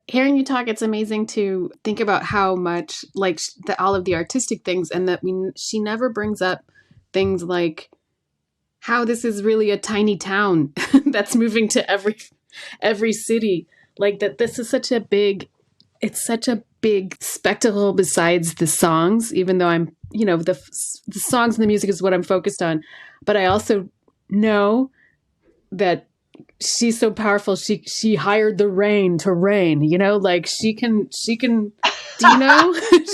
hearing you talk, it's amazing to think about how much like all of the artistic things, and that she never brings up things like how this is really a tiny town that's moving to every city. Like that this is such a big it's such a big spectacle besides the songs, even though I'm, the songs and the music is what I'm focused on. But I also know that she's so powerful. She hired the rain to rain, like she can, do you know?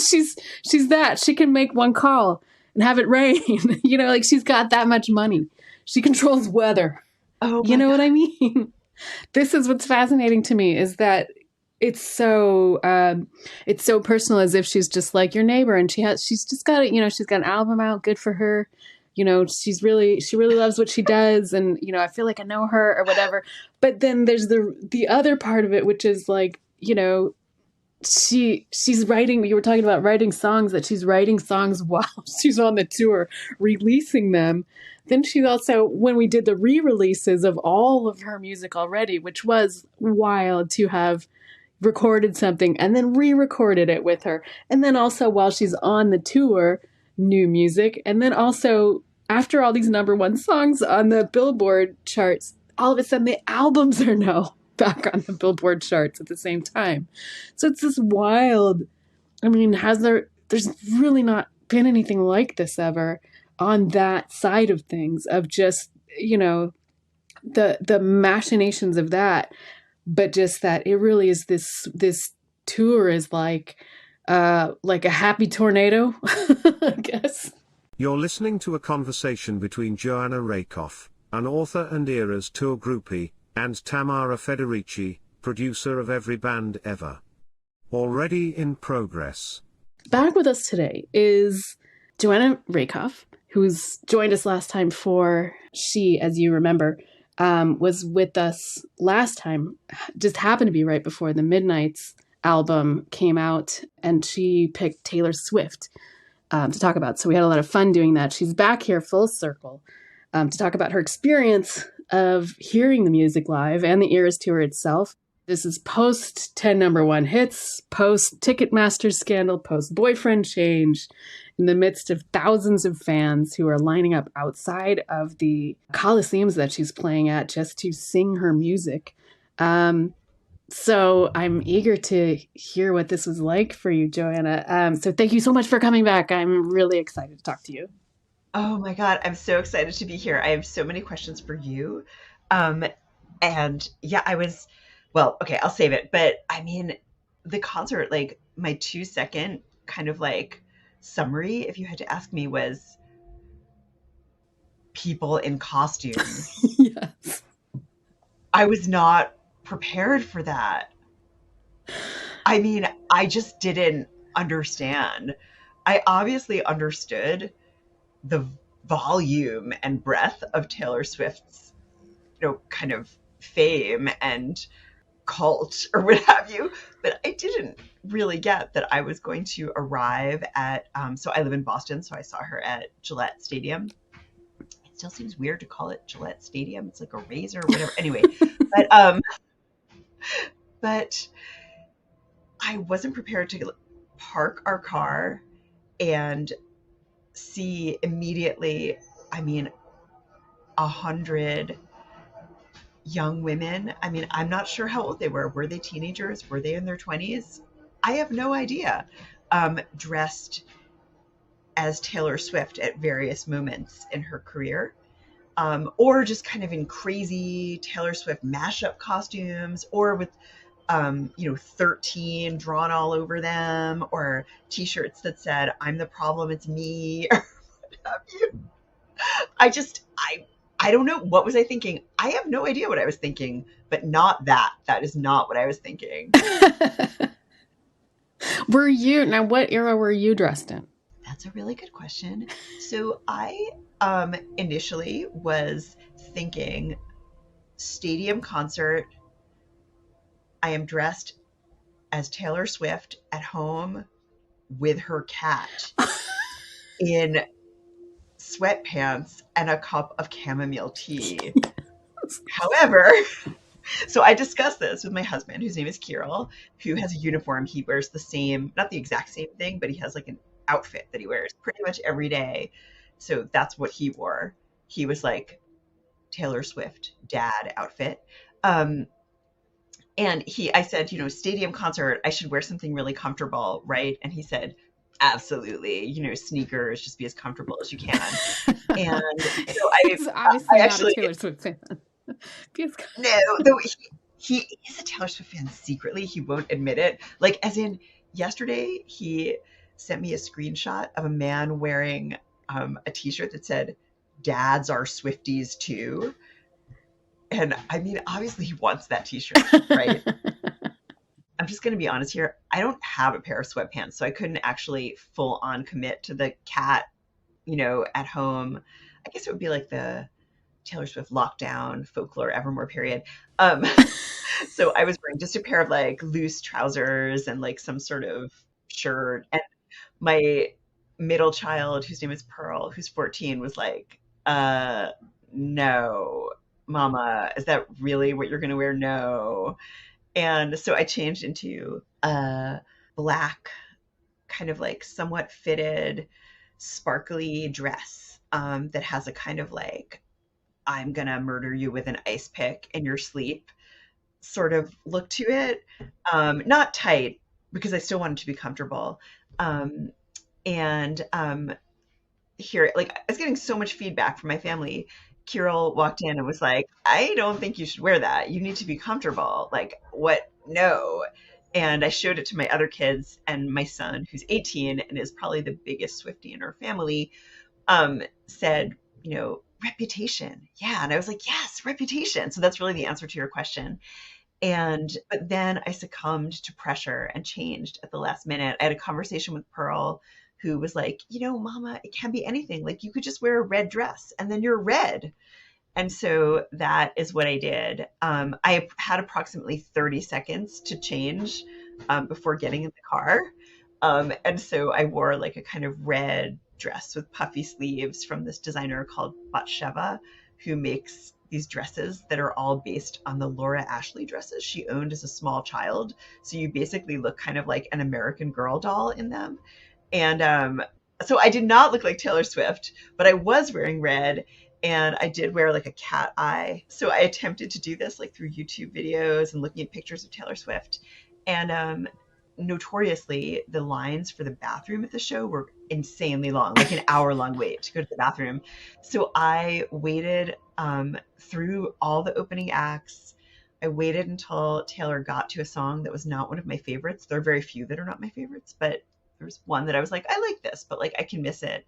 she's that. She can make one call and have it rain, like she's got that much money. She controls weather. Oh, you know what I mean? This is what's fascinating to me is that it's so personal, as if she's just like your neighbor, and she's just got it. She's got an album out. Good for her. She really loves what she does, and I feel like I know her or whatever. But then there's the other part of it, which is like she's writing. You were talking about writing songs, that she's writing songs while she's on the tour, releasing them. Then she also, when we did the re-releases of all of her music already, which was wild to have recorded something and then re-recorded it with her. And then also while she's on the tour, new music. And then also after all these number one songs on the Billboard charts, all of a sudden the albums are now back on the Billboard charts at the same time. So it's this wild, I mean, there's really not been anything like this ever on that side of things, of just, the machinations of that. But just that it really is this tour is like a happy tornado, I guess. You're listening to a conversation between Joanna Rakoff, an author and Eras tour groupie, and Tamara Federici, producer of Every Band Ever. Already in progress. Back with us today is Joanna Rakoff, who's joined us last time for She, as you remember, was with us last time, just happened to be right before the Midnights album came out, and she picked Taylor Swift to talk about. So we had a lot of fun doing that. She's back here full circle to talk about her experience of hearing the music live and the Eras tour itself. This is post 10 number one hits, post Ticketmaster scandal, post boyfriend change, in the midst of thousands of fans who are lining up outside of the coliseums that she's playing at just to sing her music. So I'm eager to hear what this was like for you, Joanna. So thank you so much for coming back. I'm really excited to talk to you. Oh my God, I'm so excited to be here. I have so many questions for you. And yeah, okay, I'll save it. But I mean, the concert, like my 2-second kind of like summary, if you had to ask me, was people in costumes. Yes. I was not prepared for that. I mean, I just didn't understand. I obviously understood the volume and breadth of Taylor Swift's, kind of fame and cult or what have you, but I didn't really get that I was going to arrive at, so I live in Boston, so I saw her at Gillette Stadium. It still seems weird to call it Gillette Stadium. It's like a razor or whatever. Anyway, but I wasn't prepared to park our car and see immediately, 100 young women. I mean, I'm not sure how old they were. Were they teenagers? Were they in their 20s? I have no idea. Dressed as Taylor Swift at various moments in her career, or just kind of in crazy Taylor Swift mashup costumes, or with 13 drawn all over them, or t-shirts that said, "I'm the problem, it's me," or what have you. I don't know. What was I thinking? I have no idea what I was thinking, but not that. That is not what I was thinking. Now what era were you dressed in? That's a really good question. So I initially was thinking stadium concert. I am dressed as Taylor Swift at home with her cat in sweatpants and a cup of chamomile tea. However, So I discussed this with my husband, whose name is Kirill, who has a uniform. He wears the same, not the exact same thing, but he has like an outfit that he wears pretty much every day. So that's what he wore. He was like Taylor Swift dad outfit. Um, and I said, stadium concert, I should wear something really comfortable, right? And he said, absolutely, sneakers, just be as comfortable as you can. And so He's obviously I not a actually, Taylor Swift fan. no, though he is a Taylor Swift fan secretly. He won't admit it. Like, as in, yesterday, he sent me a screenshot of a man wearing a t-shirt that said, dads are Swifties too. And I mean, obviously he wants that t-shirt, right? I'm just going to be honest here. I don't have a pair of sweatpants, so I couldn't actually full on commit to the cat, at home. I guess it would be like the Taylor Swift lockdown, folklore, evermore period. So I was wearing just a pair of like loose trousers and like some sort of shirt. And my middle child, whose name is Pearl, who's 14, was like, no, mama, is that really what you're going to wear? No. And so I changed into a black, kind of like somewhat fitted, sparkly dress that has a kind of like, I'm going to murder you with an ice pick in your sleep sort of look to it. Not tight, because I still wanted to be comfortable. And here, like, I was getting so much feedback from my family. Kirill walked in and was like, I don't think you should wear that. You need to be comfortable. Like, what? No. And I showed it to my other kids, and my son, who's 18 and is probably the biggest Swiftie in our family, said, reputation. Yeah. And I was like, yes, reputation. So that's really the answer to your question. But then I succumbed to pressure and changed at the last minute. I had a conversation with Pearl, who was like, mama, it can be anything. Like, you could just wear a red dress and then you're red. And so that is what I did. I had approximately 30 seconds to change before getting in the car. And so I wore like a kind of red dress with puffy sleeves from this designer called Batsheva, who makes these dresses that are all based on the Laura Ashley dresses she owned as a small child. So you basically look kind of like an American Girl doll in them. And so I did not look like Taylor Swift, but I was wearing red, and I did wear like a cat eye. So I attempted to do this like through YouTube videos and looking at pictures of Taylor Swift. And notoriously, the lines for the bathroom at the show were insanely long, like an hour-long wait to go to the bathroom. So I waited through all the opening acts. I waited until Taylor got to a song that was not one of my favorites. There are very few that are not my favorites, but there was one that I was like, I like this, but like I can miss it.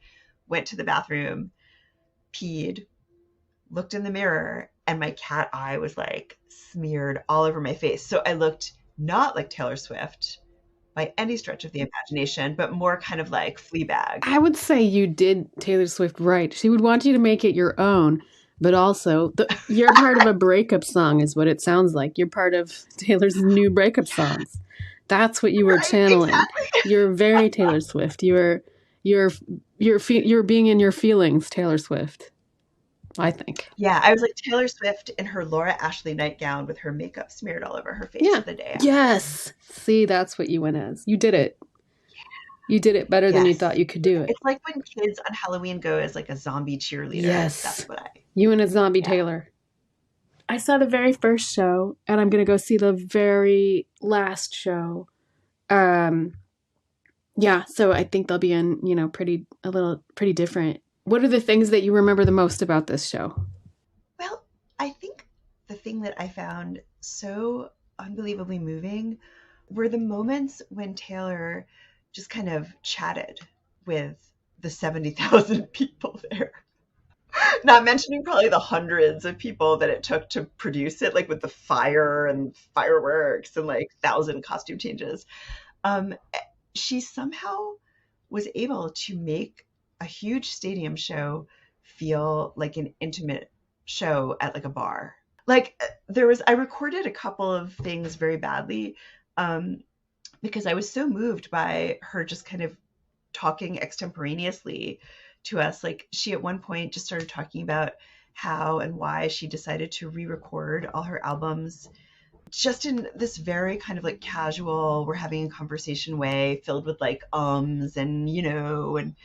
Went to the bathroom, peed, looked in the mirror, and my cat eye was like smeared all over my face. So I looked not like Taylor Swift by any stretch of the imagination, but more kind of like Fleabag. I would say you did Taylor Swift right. She would want you to make it your own, but also you're part of a breakup song is what it sounds like. You're part of Taylor's new breakup songs. That's what you were channeling. Exactly. You're very Taylor Swift. You're being in your feelings, Taylor Swift, I think. Yeah, I was like Taylor Swift in her Laura Ashley nightgown with her makeup smeared all over her face the day after. Yes. See, that's what you went as. You did it. You did it better than you thought you could do it. It's like when kids on Halloween go as like a zombie cheerleader. Yes. That's what You and a zombie Taylor. I saw the very first show, and I'm going to go see the very last show. Yeah, so I think they'll be in, pretty different. What are the things that you remember the most about this show? Well, I think the thing that I found so unbelievably moving were the moments when Taylor just kind of chatted with the 70,000 people there. Not mentioning probably the hundreds of people that it took to produce it, like with the fire and fireworks and like 1,000 costume changes. She somehow was able to make a huge stadium show feel like an intimate show at like a bar. Like I recorded a couple of things very badly because I was so moved by her just kind of talking extemporaneously to us. Like she at one point just started talking about how and why she decided to re-record all her albums just in this very kind of like casual, we're having a conversation way filled with like and and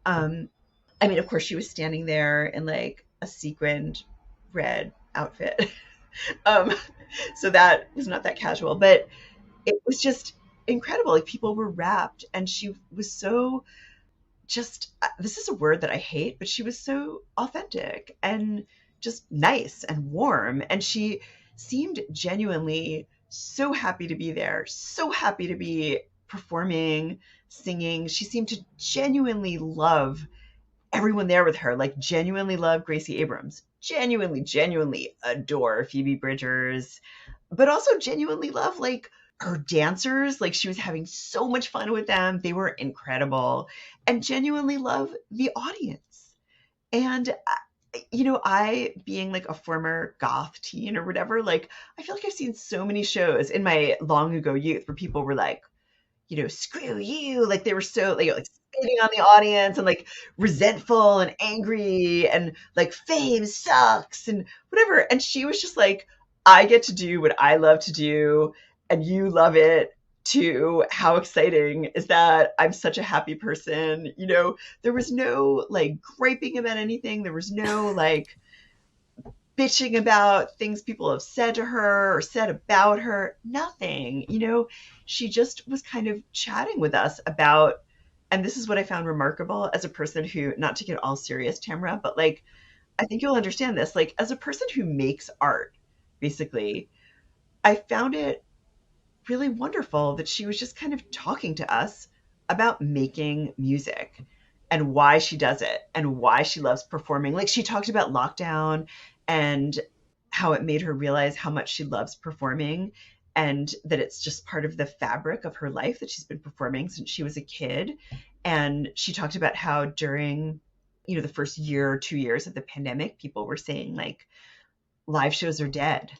um I mean, of course she was standing there in like a sequined red outfit. um so that was not that casual, but it was just incredible. Like people were rapt and she was so just this is a word that I hate, but she was so authentic and just nice and warm. And she seemed genuinely so happy to be there, so happy to be performing, singing. She seemed to genuinely love everyone there with her, like genuinely love Gracie Abrams, genuinely adore Phoebe Bridgers, but also genuinely love like her dancers. Like she was having so much fun with them. They were incredible and genuinely love the audience. And I being like a former goth teen or whatever, like I feel like I've seen so many shows in my long ago youth where people were like, screw you. Like they were so like spitting on the audience and like resentful and angry and like fame sucks and whatever. And she was just like, I get to do what I love to do and you love it too. How exciting is that? I'm such a happy person. There was no like griping about anything. There was no like bitching about things people have said to her or said about her. Nothing. She just was kind of chatting with us about, and this is what I found remarkable as a person who, not to get all serious, Tamara, but like, I think you'll understand this. Like, as a person who makes art, basically, I found it really wonderful that she was just kind of talking to us about making music and why she does it and why she loves performing. Like she talked about lockdown and how it made her realize how much she loves performing and that it's just part of the fabric of her life that she's been performing since she was a kid. And she talked about how during, the first year or 2 years of the pandemic, people were saying like live shows are dead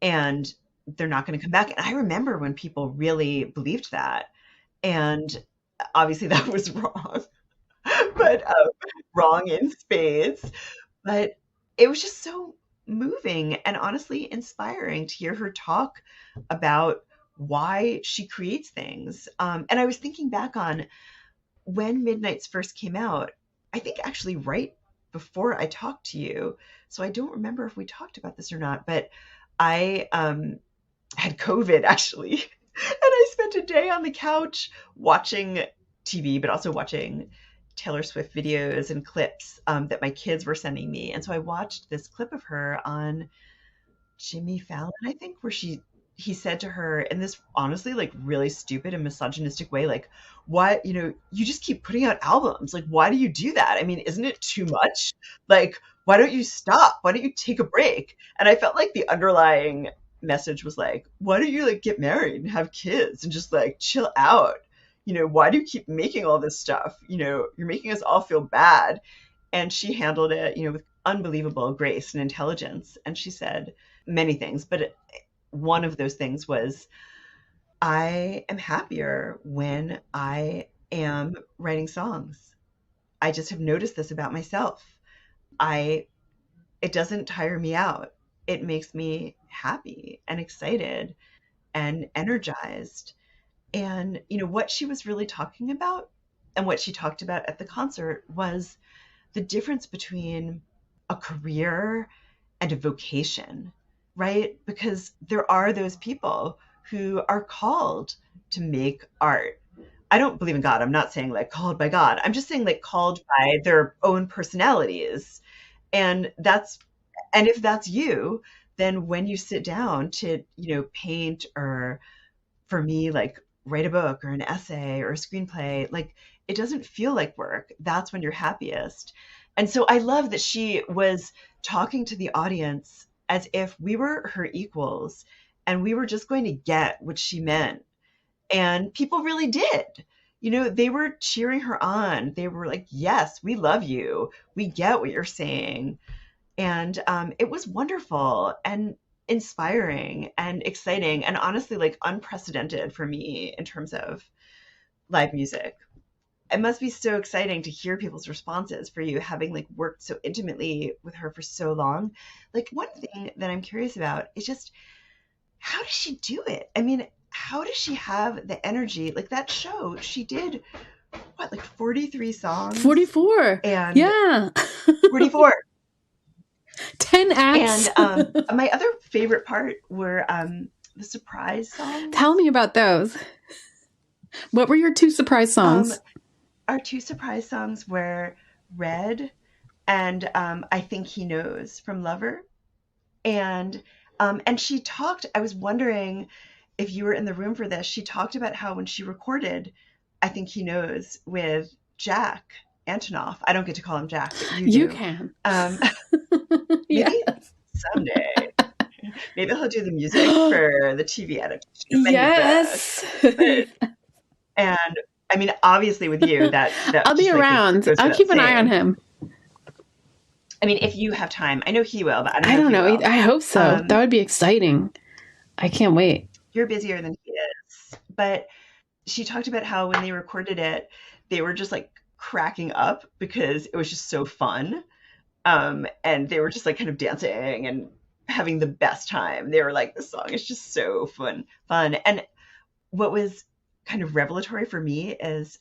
and they're not going to come back. And I remember when people really believed that. And obviously that was wrong, but wrong in spades. But it was just so moving and honestly inspiring to hear her talk about why she creates things. And I was thinking back on when Midnights first came out, I think actually right before I talked to you. So I don't remember if we talked about this or not, but I had COVID actually. And I spent a day on the couch watching TV, but also watching Taylor Swift videos and clips that my kids were sending me. And so I watched this clip of her on Jimmy Fallon, I think, where he said to her in this honestly like really stupid and misogynistic way, like, why, you just keep putting out albums. Like, why do you do that? I mean, isn't it too much? Like, why don't you stop? Why don't you take a break? And I felt like the underlying message was like, why don't you like get married and have kids and just like chill out? Why do you keep making all this stuff? You're making us all feel bad. And she handled it, with unbelievable grace and intelligence. And she said many things, but one of those things was, I am happier when I am writing songs. I just have noticed this about myself. It doesn't tire me out. It makes me happy and excited and energized. And, what she was really talking about and what she talked about at the concert was the difference between a career and a vocation, right? Because there are those people who are called to make art. I don't believe in God. I'm not saying like called by God. I'm just saying like called by their own personalities. And if that's you, then when you sit down to, paint or for me, like write a book or an essay or a screenplay, like it doesn't feel like work. That's when you're happiest. And so I love that she was talking to the audience as if we were her equals and we were just going to get what she meant. And people really did. They were cheering her on. They were like, yes, we love you. We get what you're saying. And it was wonderful and inspiring and exciting and honestly like unprecedented for me in terms of live music. it must be so exciting to hear people's responses for you having like worked so intimately with her for so long. Like one thing that I'm curious about is just how does she do it? I mean, how does she have the energy? Like that show, she did what, like 43 songs 44. and Yeah. 44. 10 acts. And my other favorite part were the surprise songs. Tell me about those. What were your two surprise songs? Our two surprise songs were Red and I Think He Knows from Lover. And she talked, I was wondering if you were in the room for this, she talked about how when she recorded I Think He Knows with Jack Antonoff, I don't get to call him Jack, but you do. You can. Maybe Yes. someday. Maybe he'll do the music for the TV adaptation of many Yes. books. And I mean, obviously with you, that I'll be just, like, around. goes I'll without keep an eye saying. on him. I mean, if you have time, I know he will, but I don't know. if he will. I hope so. That would be exciting. I can't wait. You're busier than he is. But she talked about how when they recorded it, they were just like cracking up because it was just so fun. And they were just like kind of dancing and having the best time. They were like, this song is just so fun. And what was kind of revelatory for me is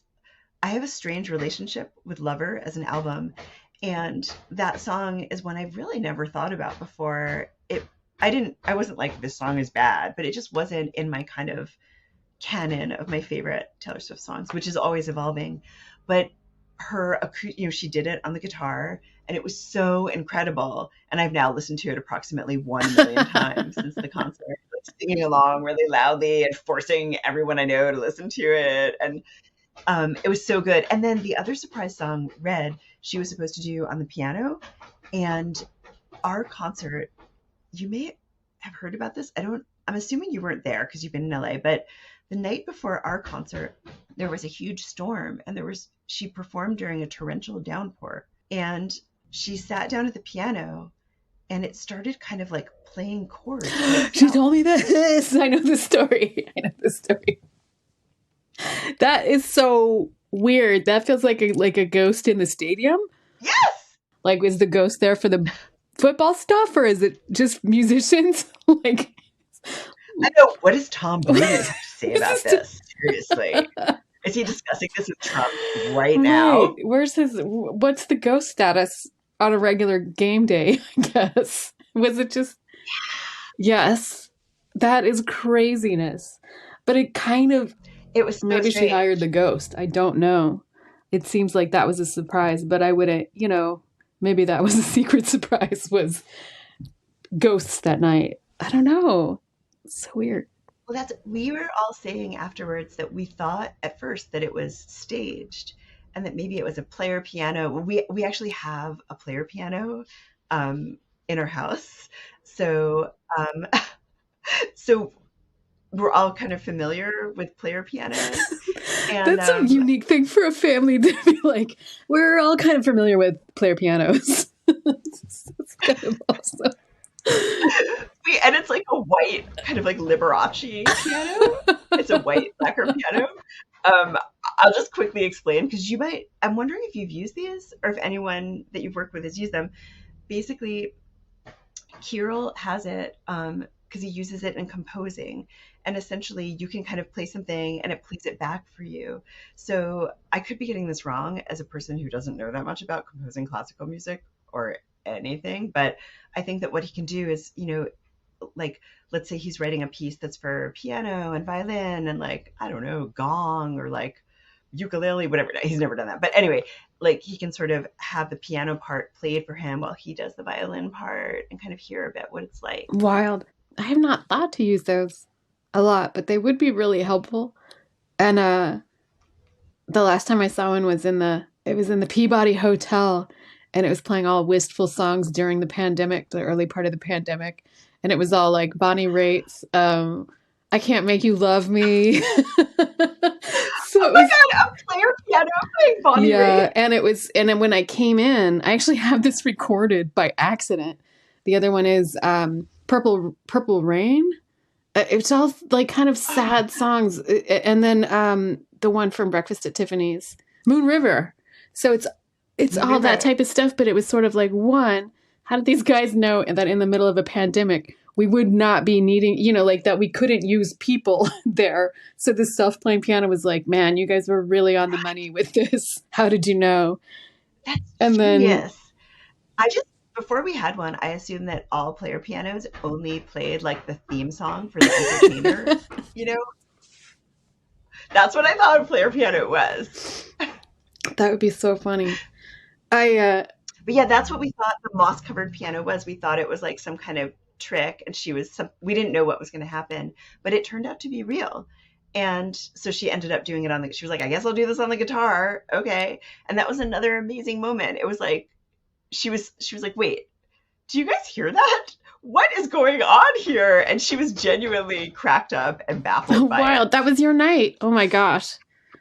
I have a strange relationship with Lover as an album. And that song is one I've really never thought about before. I wasn't like, this song is bad, but it just wasn't in my kind of canon of my favorite Taylor Swift songs, which is always evolving. But she did it on the guitar and it was so incredible. And I've now listened to it approximately 1 million times since the concert, like singing along really loudly and forcing everyone I know to listen to it. And it was so good. And then the other surprise song, Red, she was supposed to do on the piano. And our concert, you may have heard about this. I'm assuming you weren't there because you've been in LA, but the night before our concert, there was a huge storm and she performed during a torrential downpour. And she sat down at the piano and it started kind of like playing chords. She told me this. I know the story. That is so weird. That feels like a ghost in the stadium. Yes. Like, is the ghost there for the football stuff, or is it just musicians? Like, I know. What does Tom Brady have to say about this? Seriously, is he discussing this with Trump right now? Right. What's the ghost status on a regular game day? I guess, was it just? Yes, that is craziness. But it was so maybe strange. She hired the ghost. I don't know. It seems like that was a surprise, but I wouldn't, maybe that was a secret surprise, was ghosts that night. I don't know. It's so weird. Well, we were all saying afterwards that we thought at first that it was staged and that maybe it was a player piano. We actually have a player piano in our house. So so we're all kind of familiar with player pianos. And that's a unique thing for a family to be like, we're all kind of familiar with player pianos. It's kind of awesome. And it's like a white kind of like Liberace piano. It's a white lacquer piano. I'll just quickly explain because I'm wondering if you've used these or if anyone that you've worked with has used them. Basically, Kirill has it because he uses it in composing. And essentially you can kind of play something and it plays it back for you. So I could be getting this wrong as a person who doesn't know that much about composing classical music or anything, but I think that what he can do is, like, let's say he's writing a piece that's for piano and violin and like, I don't know, gong or like ukulele, whatever. He's never done that. But anyway, like he can sort of have the piano part played for him while he does the violin part and kind of hear a bit what it's like. Wild. I have not thought to use those a lot, but they would be really helpful. And the last time I saw one was in the Peabody Hotel, and it was playing all wistful songs during the pandemic, the early part of the pandemic. And it was all like Bonnie Raitt's I Can't Make You Love Me. Oh my God, a player piano playing Bonnie Raitt. And then when I came in, I actually have this recorded by accident. The other one is Purple Rain. It's all like kind of sad songs. And then the one from Breakfast at Tiffany's, Moon River. So it's Moon all that River. type of stuff, but it was sort of like, one, how did these guys know that in the middle of a pandemic we would not be needing, like that we couldn't use people there? So this self-playing piano was like, man, you guys were really on the money with this. How did you know? That's And then genius. Before we had one, I assumed that all player pianos only played like the theme song for the entertainer. You know, that's what I thought a player piano was. that would be so funny. I But yeah, that's what we thought the moss covered piano was. We thought it was like some kind of trick, and we didn't know what was going to happen, but it turned out to be real. And so she ended up doing it she was like, I guess I'll do this on the guitar. Okay. And that was another amazing moment. It was like, she was like, wait, do you guys hear that? What is going on here? And she was genuinely cracked up and baffled by wild. it. That was your night. Oh my gosh.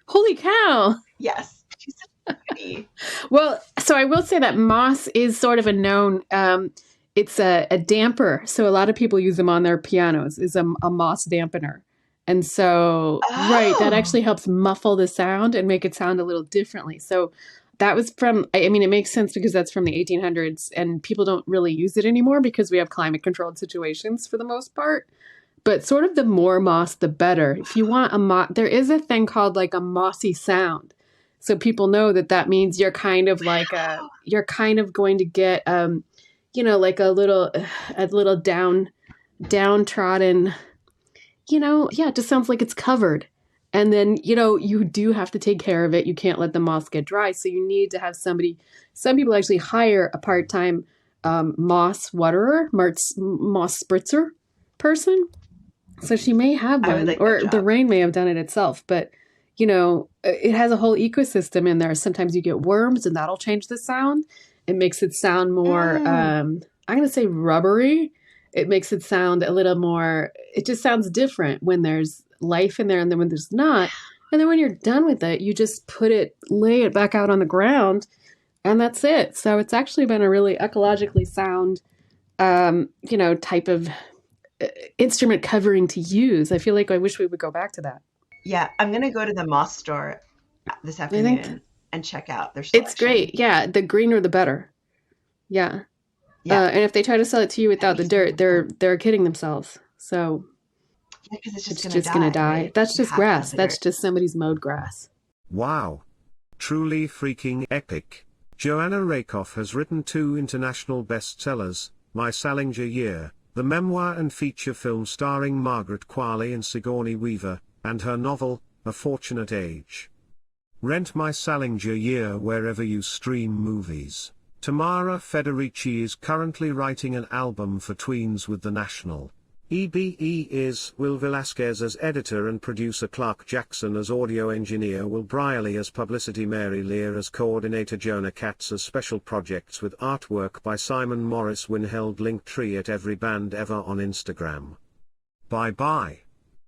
Holy cow. Yes. She's such a goodie. Well, so I will say that moss is sort of a known, it's a damper. So a lot of people use them on their pianos, is a moss dampener. And so, right, that actually helps muffle the sound and make it sound a little differently. So that was I mean, it makes sense because that's from the 1800s and people don't really use it anymore because we have climate controlled situations for the most part. But sort of the more moss, the better. If you want there is a thing called like a mossy sound. So people know that means you're kind of like you're kind of going to get, like a little downtrodden, it just sounds like it's covered. And then, you do have to take care of it. You can't let the moss get dry. So you need to have some people actually hire a part-time moss waterer, moss spritzer person. So she may have one, or the rain may have done it itself. But, it has a whole ecosystem in there. Sometimes you get worms and that'll change the sound. It makes it sound more, I'm going to say rubbery. It makes it sound a little more, it just sounds different when there's life in there and then when there's not. And then when you're done with it, you just lay it back out on the ground and that's it. So it's actually been a really ecologically sound, type of instrument covering to use. I feel like I wish we would go back to that. Yeah, I'm going to go to the moss store this afternoon and check out their selection. It's great. Yeah, the greener the better. Yeah. And if they try to sell it to you without the dirt, they're kidding themselves. So yeah, because it's just going to die. Right? That's just grass. That's just somebody's mowed grass. Wow. Truly freaking epic. Joanna Rakoff has written 2 international bestsellers, My Salinger Year, the memoir and feature film starring Margaret Qualley and Sigourney Weaver, and her novel, A Fortunate Age. Rent My Salinger Year wherever you stream movies. Tamara Federici is currently writing an album for tweens with The National. EBE is Will Velasquez as editor and producer, Clark Jackson as audio engineer, Will Brierley as publicity, Mary Lear as coordinator, Jonah Katz as special projects with artwork by Simon Morris. Winheld Linktree at Every Band Ever on Instagram. Bye bye.